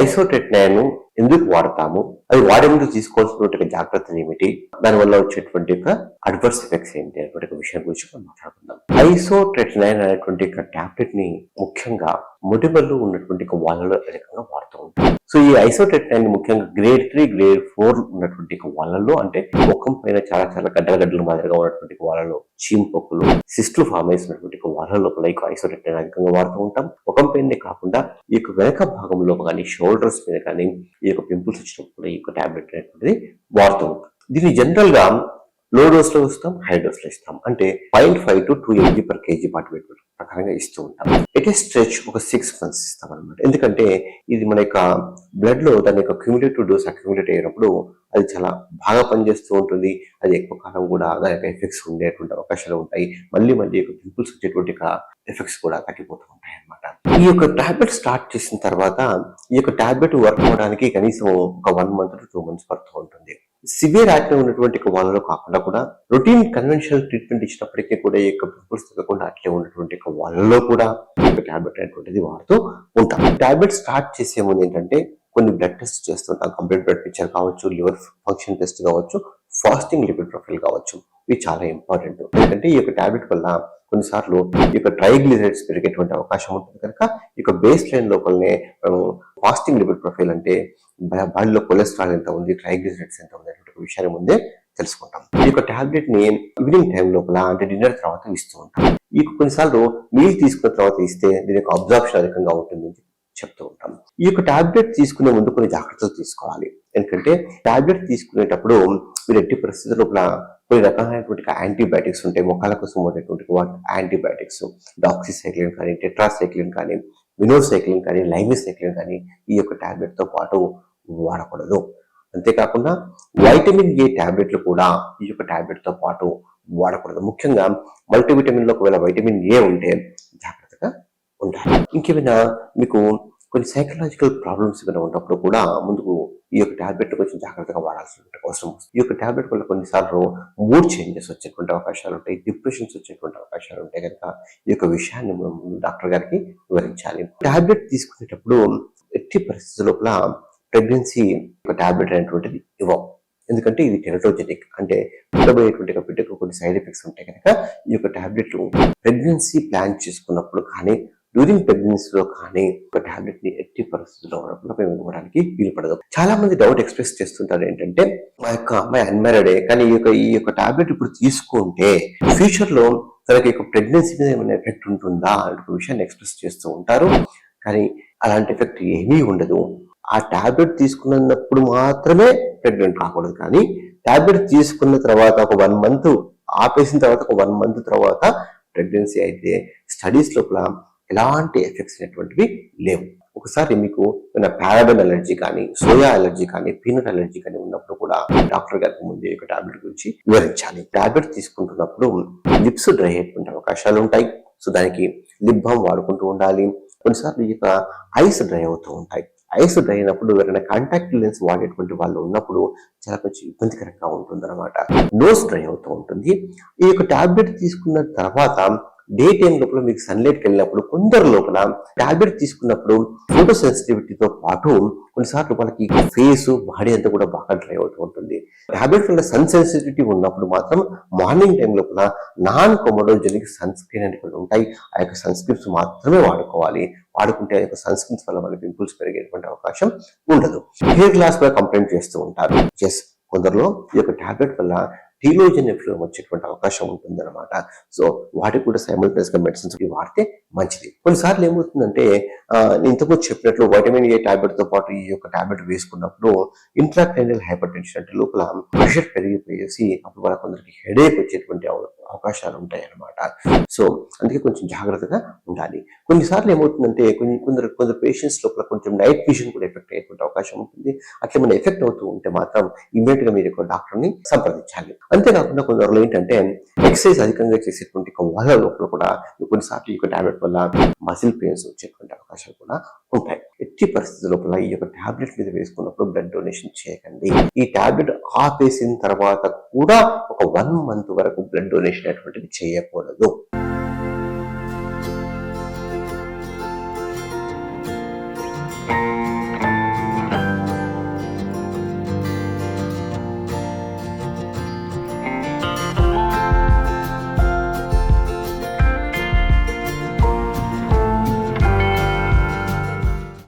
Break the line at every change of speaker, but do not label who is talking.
ఐసోట్రెటినైన్ ఎందుకు వాడతాము, అది వాడే ముందు తీసుకోవాల్సినటువంటి జాగ్రత్తలు ఏమిటి, దానివల్ల వచ్చేటువంటి అడ్వర్స్ ఎఫెక్ట్స్ ఏంటి అనేటువంటి విషయం గురించి మనం మాట్లాడుకుందాం. ఐసోట్రెటినైన్ అనేటువంటి టాబ్లెట్ ని ముఖ్యంగా మొటిమలు ఉన్నటువంటి వాళ్ళలో అధికంగా వాడుతూ ఉంటాం. సో ఈ ఐసోట్రెటినైన్ ముఖ్యంగా గ్రేడ్ 3, గ్రేడ్ 4 ఉన్నటువంటి వాళ్ళలో, అంటే ముఖం పైన చాలా చాలా గడ్డల మాదిరిగా ఉన్నటువంటి వాళ్ళలో, చీంపొక్కులు, సిస్టులు ఫామ్ చేసినటువంటి వాళ్ళ లోపల ఈ ఐసోట్రెటినైన్ అధికంగా వాడుతూ ఉంటాం. ముఖం పైనే కాకుండా ఈ వెనక భాగంలో కానీ, షోల్డర్స్ మీద కానీ ఈ పింపుల్స్ వచ్చినప్పుడు ఈ టాబ్లెట్ అనేటువంటిది వాడుతూ ఉంటాం. దీన్ని జనరల్ గా లో డోస్ లో ఇస్తాం, హై డోస్ లో ఇస్తాం. అంటే 0.5 to 2 mg per kg body weight ప్రకారంగా ఇస్తూ ఉంటాం. ఇట్ ఈస్ స్ట్రెచ్ ఒక 6 months ఇస్తాం అనమాట. ఎందుకంటే ఇది మన యొక్క బ్లడ్ లో దాని యొక్క క్యూములేటివ్ డోస్ అక్యూములేట్ అయినప్పుడు అది చాలా బాగా పనిచేస్తూ ఉంటుంది. అది ఎక్కువ కాలం కూడా దాని యొక్క ఎఫెక్ట్స్ ఉండేటువంటి అవకాశాలు ఉంటాయి. మళ్ళీ పింపుల్స్ వచ్చేటువంటి ఎఫెక్ట్స్ కూడా తగ్గిపోతూ ఉంటాయి అనమాట. ఈ యొక్క టాబ్లెట్ స్టార్ట్ చేసిన తర్వాత ఈ యొక్క టాబ్లెట్ వర్క్ అవడానికి కనీసం ఒక 1 month to 2 months పడుతూ ఉంటుంది. సివియర్ యాక్టివ్ ఉన్నటువంటి వాళ్ళలో కాకుండా కూడా రొటీన్ కన్వెన్షనల్ ట్రీట్మెంట్ ఇచ్చినప్పటికీ కూడా ఈ యొక్క పింపుల్స్ తగ్గకుండా అట్లే ఉన్నటువంటి వాళ్ళలో కూడా ఈ యొక్క టాబ్లెట్ అనేటువంటిది వాడుతూ ఉంటాం. టాబ్లెట్ స్టార్ట్ చేసే ముందు ఏంటంటే కొన్ని బ్లడ్ టెస్ట్ చేస్తుంటాం. కంప్లీట్ బ్లడ్ పిక్చర్ కావచ్చు, లివర్ ఫంక్షన్ టెస్ట్ కావచ్చు, ఫాస్టింగ్ లిపిడ్ ప్రొఫైల్ కావచ్చు. ఇవి చాలా ఇంపార్టెంట్. ఎందుకంటే ఈ యొక్క టాబ్లెట్ వల్ల కొన్నిసార్లు ఈ యొక్క ట్రైగ్లిజరైడ్స్ పెరిగేటువంటి అవకాశం ఉంటుంది కనుక ఈ యొక్క బేస్ లైన్ లోపలనే ఫాస్టింగ్ లిపిడ్ ప్రొఫైల్ అంటే బాడీలో కొలెస్ట్రాల్ ఎంత ఉంది, ట్రైగ్లిజరైడ్స్ ఎంత ఉంది అనేటువంటి విషయాన్ని ముందే తెలుసుకుంటాం. ఈ యొక్క టాబ్లెట్ ని ఈవినింగ్ టైం లోపల అంటే డిన్నర్ తర్వాత ఇస్తూ ఉంటాం. ఈ కొన్నిసార్లు మీల్ తీసుకున్న తర్వాత ఇస్తే దీని యొక్క అబ్జార్ప్షన్ అధికంగా ఉంటుందని చెప్తూ ఉంటాం. ఈ యొక్క టాబ్లెట్ తీసుకునే ముందు కొన్ని జాగ్రత్తలు తీసుకోవాలి. ఎందుకంటే టాబ్లెట్ తీసుకునేటప్పుడు మీరు ఎట్టి పరిస్థితుల లోపల కొన్ని రకాలైనటువంటి యాంటీబయాటిక్స్ ఉంటాయి. మొక్కల కోసం ఉండేటువంటి యాంటీబయాటిక్స్, డాక్సిసైక్లిన్ కానీ, టెట్రాసైక్లిన్ కానీ, మినోసైక్లిన్ కానీ, లైమిసైక్లిన్ కానీ ఈ యొక్క టాబ్లెట్ తో పాటు వాడకూడదు. అంతేకాకుండా వైటమిన్ ఏ టాబ్లెట్లు కూడా ఈ యొక్క టాబ్లెట్ తో పాటు వాడకూడదు. ముఖ్యంగా మల్టీవిటమిన్ లో ఒకవేళ వైటమిన్ ఏ ఉంటే జాగ్రత్తగా ఉండాలి. ఇంకేమైనా మీకు కొన్ని సైకలాజికల్ ప్రాబ్లమ్స్ ఏమైనా ఉన్నప్పుడు కూడా ముందుకు ఈ యొక్క టాబ్లెట్ కొంచెం జాగ్రత్తగా వాడాల్సిన అవసరం వస్తుంది. ఈ యొక్క టాబ్లెట్ వల్ల కొన్నిసార్లు మూడ్ చేంజెస్ వచ్చేటువంటి అవకాశాలు ఉంటాయి, డిప్రెషన్స్ వచ్చేటువంటి అవకాశాలు ఉంటాయి కనుక ఈ యొక్క విషయాన్ని మనం డాక్టర్ గారికి వివరించాలి. టాబ్లెట్ తీసుకునేటప్పుడు ఎట్టి పరిస్థితుల లోపల ప్రెగ్నెన్సీ టాబ్లెట్ అనేటువంటిది ఇవ్వం. ఎందుకంటే ఇది టెరటోజెనిక్, అంటే పుట్టబోయేటువంటి బిడ్డకు కొన్ని సైడ్ ఎఫెక్ట్స్ ఉంటాయి కనుక ఈ యొక్క టాబ్లెట్లు ప్రెగ్నెన్సీ ప్లాన్ చేసుకున్నప్పుడు కానీ, డ్యూరింగ్ ప్రెగ్నెన్సీలో కానీ ఒక టాబ్లెట్ ని ఎట్టి పరిస్థితుల్లో మేము ఇవ్వడానికి వీలు పడదు. చాలా మంది డౌట్ ఎక్స్ప్రెస్ చేస్తుంటారు ఏంటంటే మా యొక్క అమ్మాయి అన్మ్యారీడే కానీ ఈ యొక్క టాబ్లెట్ ఇప్పుడు తీసుకుంటే ఫ్యూచర్ లో తనకి యొక్క ప్రెగ్నెన్సీ మీద ఏమైనా ఎఫెక్ట్ ఉంటుందా అనే విషయాన్ని ఎక్స్ప్రెస్ చేస్తూ ఉంటారు. కానీ అలాంటి ఎఫెక్ట్ ఏమీ ఉండదు. ఆ టాబ్లెట్ తీసుకున్నప్పుడు మాత్రమే ప్రెగ్నెంట్ కాకూడదు. కానీ టాబ్లెట్ తీసుకున్న తర్వాత ఒక 1 month ఆపేసిన తర్వాత ఒక 1 month తర్వాత ప్రెగ్నెన్సీ అయితే స్టడీస్ లోపల ఎలాంటి ఎఫెక్ట్స్ అనేటువంటివి లేవు. ఒకసారి మీకు పారాబెన్ అలర్జీ కానీ, సోయా అలర్జీ కానీ, పీనట్ అలర్జీ కానీ ఉన్నప్పుడు కూడా డాక్టర్ గారికి ముందే ఒక టాబ్లెట్ గురించి వివరించాలి. టాబ్లెట్ తీసుకుంటున్నప్పుడు లిప్స్ డ్రై అయ్యేటువంటి అవకాశాలు ఉంటాయి. సో దానికి లిప్ బామ్ వాడుకుంటూ ఉండాలి. కొన్నిసార్లు ఈ యొక్క ఐస్ డ్రై అవుతూ ఉంటాయి. ఐస్ డ్రై అయినప్పుడు ఎవరైనా కాంటాక్ట్ లెన్స్ వాడేటువంటి వాళ్ళు ఉన్నప్పుడు చాలా కొంచెం ఇబ్బందికరంగా ఉంటుంది అనమాట. నోస్ డ్రై అవుతూ ఉంటుంది. ఈ యొక్క టాబ్లెట్ తీసుకున్న తర్వాత డే టైం లోపల మీకు సన్లైట్కి వెళ్ళినప్పుడు కొందరు లోపల టాబ్లెట్ తీసుకున్నప్పుడు ఫోటో సెన్సిటివిటీతో పాటు కొన్నిసార్లు వాళ్ళకి ఫేస్, బాడీ అంతా కూడా బాగా డ్రై అవుతూ ఉంటుంది. టాబ్లెట్ వల్ల సన్ సెన్సిటివిటీ ఉన్నప్పుడు మాత్రం మార్నింగ్ టైం లోపల నాన్ కొమోడోజెనిక్ సన్ స్క్రీన్ అనేవి ఉంటాయి. ఆ యొక్క సన్ స్క్రీన్స్ మాత్రమే వాడుకోవాలి. వాడుకుంటే ఆ యొక్క సన్ స్క్రీన్స్ వల్ల మనకి పింపుల్స్ పెరిగేటువంటి అవకాశం ఉండదు. హెయిర్ గ్లాస్ కూడా కంప్లైంట్ చేస్తూ ఉంటారు. కొందరిలో ఈ యొక్క టాబ్లెట్ వల్ల టీలోజన్ ఎఫ్లూమ్ వచ్చేటువంటి అవకాశం ఉంటుంది అనమాట. సో వాటికి కూడా సైమల్టేనియస్ గా మెడిసిన్స్ వాడితే మంచిది. కొన్నిసార్లు ఏమవుతుందంటే ఇంతకు చెప్పినట్లు వైటమిన్ ఏ టాబ్లెట్ తో పాటు ఈ యొక్క టాబ్లెట్ వేసుకున్నప్పుడు ఇంట్రాక్రైనియల్ హైపర్ టెన్షన్ అంటే లోపల ప్రెషర్ పెరిగిపోయేసి అప్పుడు వాళ్ళ కొందరికి హెడేక్ వచ్చేటువంటి అవకాశాలు ఉంటాయి అన్నమాట. సో అందుకే కొంచెం జాగ్రత్తగా ఉండాలి. కొన్నిసార్లు ఏమవుతుందంటే కొందరు పేషెంట్స్ లోపల కొంచెం నైట్ విజన్ కూడా ఎఫెక్ట్ అయ్యేటువంటి అవకాశం ఉంటుంది. అట్లా మన ఎఫెక్ట్ అవుతూ ఉంటే మాత్రం ఇమీడియట్ గా మీరు ఒక డాక్టర్ ని సంప్రదించాలి. అంతేకాకుండా కొందరు ఏంటంటే ఎక్సర్సైజ్ అధికంగా చేసేటువంటి వాళ్ళ లోపల కూడా కొన్నిసార్లు ఈ యొక్క టాబ్లెట్ వల్ల మసిల్ పెయిన్స్ వచ్చేటువంటి అవకాశాలు కూడా ఉంటాయి. ఎట్టి పరిస్థితుల లోపల ఈ యొక్క టాబ్లెట్ మీద వేసుకున్నప్పుడు బ్లడ్ డొనేషన్ చేయకండి. ఈ టాబ్లెట్ ఆపేసిన తర్వాత కూడా ఒక 1 month వరకు బ్లడ్ డొనేషన్ అటువంటిది చేయకూడదు.